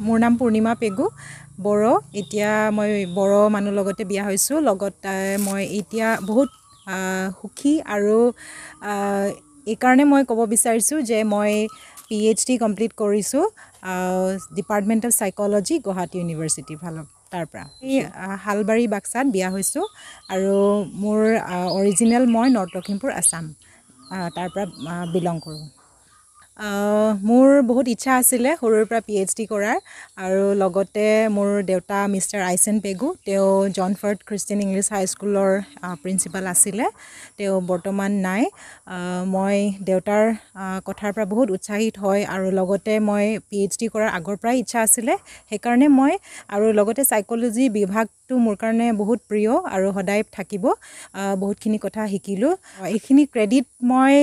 মোৰ নাম পূৰ্ণিমা পেগু বড়ো এতিয়া মই বড়ো মানুহ লগতে বিয়া হৈছো লগত মই এতিয়া বহুত সুখী আৰু এই কাৰণে মই ক'ব বিচাৰিছো যে মই Ph.D কমপ্লিট কৰিছো department of psychology Guwahati university ফালৰ তাৰপৰা এই হালবাৰী বাক্সাত বিয়া হৈছো আৰু মোৰ অৰিজিনেল মই নৰ্থ লখিমপুৰ আসাম তাৰপৰা বিলং কৰোঁ মোৰ বহুত ইচ্ছা আছিলে সৰুৰ পৰা Ph.D কৰাৰ আৰু লগতে মোৰ দেউতা মিষ্টাৰ আইচেন পেগু তেওঁ জনফৰ্ড খ্ৰীষ্টিয়ান ইংলিছ হাই স্কুলৰ প্ৰিন্সিপাল আছিলে তেওঁ বৰ্তমান নাই মই দেউতাৰ কথাৰ পৰা বহুত উৎসাহিত হয় আৰু লগতে মই Ph.D কৰাৰ আগৰ পৰাই ইচ্ছা আছিলে সেইকাৰণে মই আৰু লগতে সাইকোলজি বিভাগটো মোৰ কাৰণে বহুত প্ৰিয় আৰু সদায় থাকিব বহুতখিনি কথা শিকিলো এইখিনি ক্ৰেডিট মই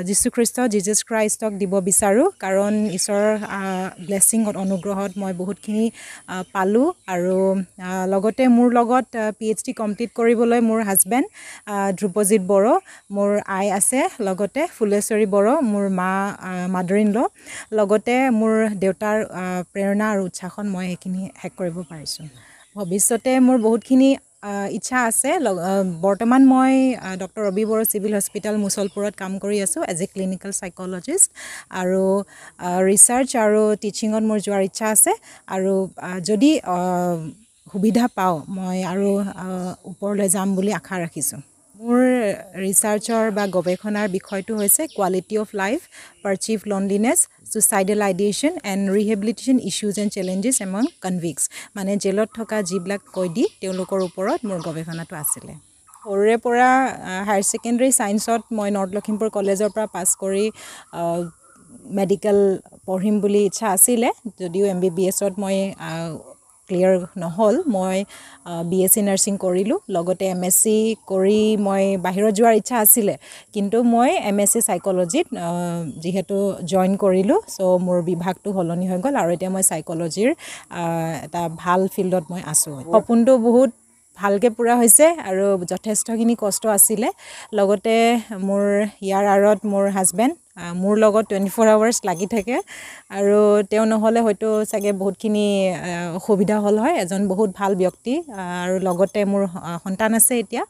জিজাছ খ্ৰাইষ্টক দিব বিচাৰো কাৰণ ঈশ্বৰৰ ব্লেছিঙত অনুগ্ৰহত মই বহুতখিনি পালো আৰু লগতে মোৰ লগত Ph.D কমপ্লিট কৰিবলৈ মোৰ হাজবেণ্ড ধ্ৰুপজিত বড়ো মোৰ আই আছে লগতে ফুলেশ্বৰী বড়ো মোৰ মাদাৰ ইন ল লগতে মোৰ দেউতাৰ প্ৰেৰণা আৰু উৎসাহত মই এইখিনি শেষ কৰিব পাৰিছো ভৱিষ্যতে মোৰ বহুতখিনি ইচ্ছা আছে বৰ্তমান মই doctor Rabi Boro civil hospital মুছলপুৰত কাম কৰি আছো এজ এ ক্লিনিকেল সাইকোলজিষ্ট আৰু ৰিসাৰ্চ আৰু টিচিঙত মোৰ যোৱাৰ ইচ্ছা আছে আৰু যদি সুবিধা পাওঁ মই আৰু ওপৰলৈ যাম বুলি আশা ৰাখিছো মোৰ ৰিসাৰ্চৰ বা গৱেষণাৰ বিষয়টো হৈছে quality of life perceived loneliness suicidal ideation and rehabilitation issues and challenges among convicts মানে জেলত থকা যিবিলাক কয়দী তেওঁলোকৰ ওপৰত মোৰ গৱেষণাটো আছিলে সৰুৰে পৰা হায়াৰ সেকেন্ডাৰী সায়েন্সত মই নৰ্থ লখিমপুৰ কলেজৰ পৰা পাছ কৰি মেডিকেল পঢ়িম বুলি ইচ্ছা আছিলে যদিও MBBSত মই ক্লিয়াৰ নহল মই BSc নাৰ্ছিং কৰিলো লগতে MSc কৰি মই বাহিৰত যোৱাৰ ইচ্ছা আছিলে কিন্তু মই MSc সাইকোলজিত যেহেতু জয়েন কৰিলো সো মোৰ বিভাগটো হলনি হৈ গল আৰু এতিয়া মই সাইকোলজিৰ এটা ভাল ফিল্ডত মই আছো সপোনটো বহুত ভালকে পুৰা হৈছে আৰু যথেষ্টখিনি কষ্ট আছিলে লগতে মোৰ ইয়াৰ আৰত মোৰ হাজবেণ্ড মোৰ লগত 24 আৱাৰ্ছ লাগি থাকে আৰু তেওঁ নহলে হয়তো চাগে বহুতখিনি অসুবিধা হল হয় এজন বহুত ভাল ব্যক্তি আৰু লগতে মোৰ সন্তান আছে এতিয়া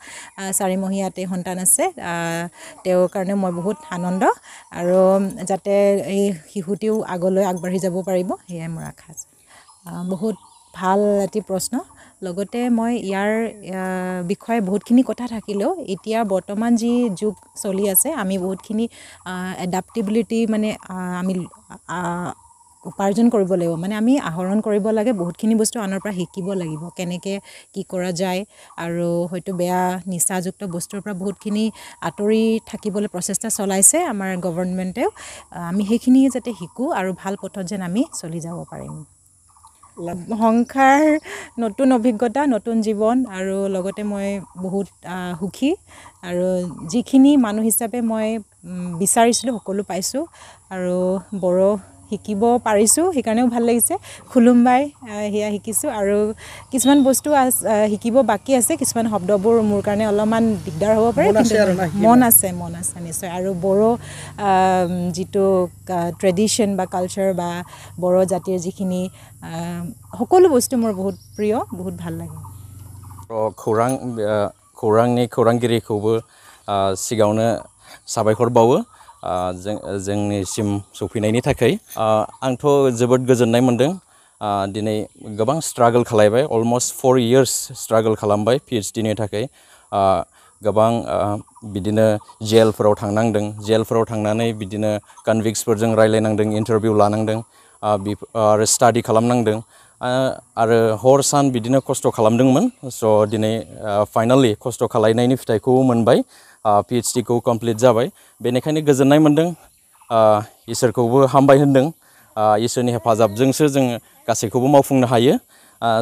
4 মহীয়াতে সন্তান আছে তেওঁৰ কাৰণে মই বহুত আনন্দ আৰু যাতে এই শিশুটিও আগলৈ আগবাঢ়ি যাব পাৰিব হেয়া মোৰ আশা আছে বহুত ভাল এটি প্ৰশ্ন লগতে মই ইয়াৰ বিষয়ে বহুতখিনি কথা থাকিলেও এতিয়া বৰ্তমান যি যুগ চলি আছে আমি বহুতখিনি এডাপ্টেবিলিটি মানে আমি উপাৰ্জন কৰিব লাগিব মানে আমি আহৰণ কৰিব লাগে বহুতখিনি বস্তু আনৰ পৰা শিকিব লাগিব কেনেকৈ কি কৰা যায় আৰু হয়তো বেয়া নিচাযুক্ত বস্তুৰ পৰা বহুতখিনি আঁতৰি থাকিবলৈ প্ৰচেষ্টা চলাইছে আমাৰ গভৰ্ণমেণ্টেও আমি সেইখিনি যাতে শিকো আৰু ভাল পথত যেন আমি চলি যাব পাৰিম সংসাৰ নতুন অভিজ্ঞতা নতুন জীৱন আৰু লগতে মই বহুত সুখী আৰু যিখিনি মানুহ হিচাপে মই বিচাৰিছিলো সকলো পাইছো আৰু বড়ো শিকিব পাৰিছো সেইকাৰণেও ভাল লাগিছে খুলুমবাই হিয়া শিকিছো আৰু কিছুমান বস্তু শিকিব বাকি আছে কিছুমান শব্দবোৰ মোৰ কাৰণে অলপমান দিগদাৰ হ'ব পাৰে মন আছে নিশ্চয় আৰু বড়ো যিটো ট্ৰেডিশন বা কালচাৰ বা বড়ো জাতিৰ যিখিনি সকলো বস্তু মোৰ বহুত প্ৰিয় বহুত ভাল লাগে खौरांनि खौरांगिरिखौबो सिगाङावनो साबायखर बावो जोंनिसिम सफैनायनि थाखाय आंथ' जोबोद गोजोननाय मोनदों दिनै गोबां स्ट्रागल खालामबाय अलमोस्ट 4 इयार्स स्ट्रागल खालामबाय PhD नि थाखाय गोबां बिदिनो जेलफोराव थांनांदों जेलफोराव थांनानै बिदिनो कनविक्ट्सफोरजों रायलायनांदों इन्टारभिउ लानांदों आरो स्टाडि खालामनांदों आरो हर सान बिदिनो खस्थ' खालामदोंमोन स' दिनै फाइनाली खस्थ' खालामनायनि फिथाइखौ मोनबाय PhD खौ कमप्लिट जाबाय बेनिखायनो गोजोननाय मोनदों इसोरखौबो हामबाय होनदों इसोरनि हेफाजाबजोंसो जों गासैखौबो मावफुंनो हायो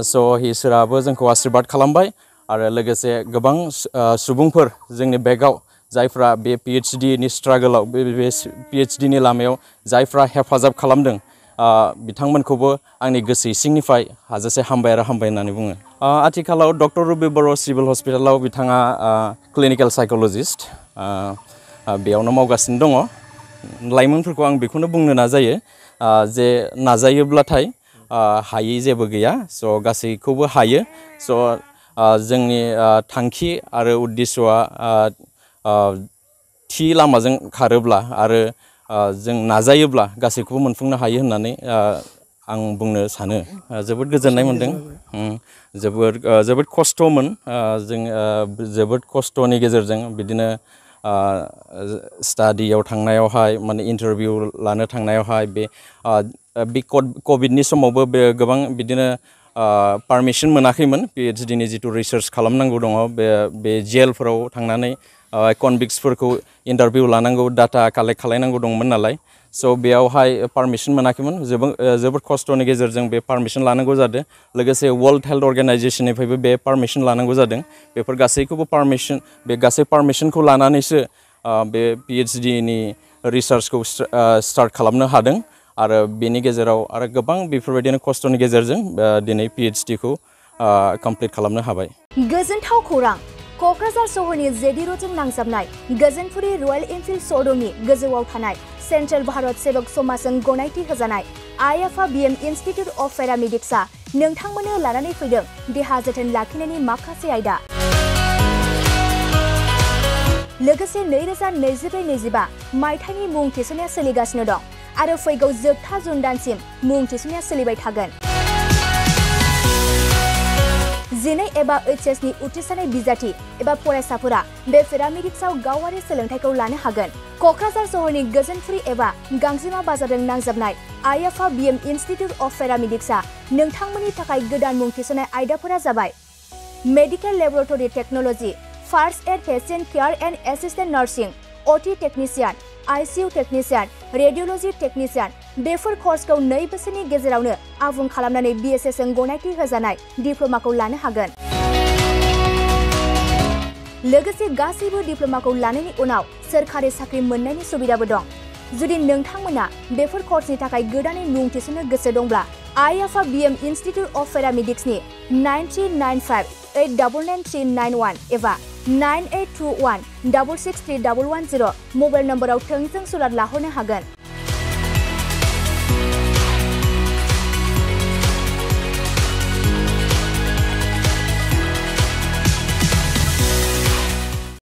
स' इसोराबो जोंखौ आशीर्वाद खालामबाय आरो लोगोसे गोबां सुबुंफोर जोंनि बेकआव जायफ्रा बे PhD नि स्ट्रागलाव बे PhD नि लामायाव जायफ्रा हेफाजाब खालामदों बिथांमोनखौबो आंनि गोसो सिंनिफ्राय हाजासे हामबाय आरो हामबाय होननानै बुङो आथिखालाव डक्टर रबि बर' सिभिल हस्पिटालाव बिथाङा क्लिनिकेल साइकोलजिस्ट बेयावनो मावगासिनो दङ लाइमोनफोरखौ आं बेखौनो बुंनो नाजायो जे नाजायोब्लाथाय हायै जेबो गैया स' गासैखौबो हायो स' जोंनि थांखि आरो उद्देश्यआ थि लामाजों खारोब्ला आरो जों नाजायोब्ला गासैखौबो मोनफुंनो हायो होननानै आं बुंनो सानो जोबोद गोजोननाय मोनदों जोबोद खस्थ'मोन जों जोबोद खस्थ'नि गेजेरजों बिदिनो स्टाडियाव थांनायावहाय माने इन्टारभिउ लानो थांनायावहाय बे कभिडनि समावबो बे गोबां बिदिनो पारमिसन मोनाखैमोन PhD नि जिथु रिसार्च खालामनांगौ दङ बे जेलफोराव थांनानै कनभिक्सफोरखौ इन्टारभिउ लानांगौ डाटा कालेक्ट खालायनांगौ दंमोन नालाय स' बेयावहाय पारमिसन मोनाखैमोन जोबोद खस्थ'नि गेजेरजों बे पारमिसन लानांगौ जादों लोगोसे वर्ल्ड हेल्थ अर्गेनाइजेसननिफ्रायबो बे पारमिसन लानांगौ जादों बेफोर गासैखौबो बे गासै पारमिसनखौ लानानैसो बे PhD नि रिसार्चखौ स्टार्ट खालामनो हादों आरो बेनि गेजेराव आरो गोबां बेफोरबायदिनो खस्थ'नि गेजेरजों दिनै PhD खौ कमप्लिट खालामनो हाबाय गोजोनथाव खौरां क'क्राझार सहरनि जेडी र'डजों नांजाबनाय गोजोनपुरी रयेल एनफिल्ड श'रुमनि गोजौआव थानाय सेन्ट्रेल भारत सेबक समाजजों गनायथि होजानाय आइएफआ BM इन्स्टिट्युट अफ पेरामेडिक्सआ नोंथांमोननो लानानै फैदों देहा जोथोन लाखिनायनि माखासे आयदा लोगोसे 2024-25 मायथाइनि मुं थिसननाया सोलिगासिनो दं आरो फैगौ जोबथा जुन दानसिम मुं थिसननाया सोलिबाय थागोन 12 एबा HS नि उथ्रिसारनाय बिजाथि एबा फरायसाफोरा बे पेरामेडिक्सआव गावारि सोलोंथायखौ लानो हागोन क'क्राझार सहरनि गोजोनपुरी एबा गांजिमा बाजारजों नांजाबनाय आइएफआ BM इन्स्टिट्युट अफ पेरामेडिक्सआ नोंथांमोननि थाखाय गोदान मुं थिसननाय आयदाफोरा जाबाय medical laboratory technology first aid patient care and assistant nursing OT technician ICU technician radiology technician बेफोर कर्सखौ 2 बोसोरनि गेजेरावनो आबुं खालामनानै BSS जों गनायथि होजानाय डिप्ल'माखौ लानो हागोन लोगोसे गासैबो डिप्ल'माखौ लानायनि उनाव सोरखारि साख्रि मोननायनि सुबिदाबो दं जुदि नोंथांमोना बेफोर कर्सनि थाखाय गोदानै मुं थिसननो गोसो दंब्ला आइएफआ BM इन्स्टिट्युट अफ पेरामेडिक्सनि 9395899391 एबा 9821663110 मबाइल नम्बराव थोंजों सुलाद लाहरनो हागोन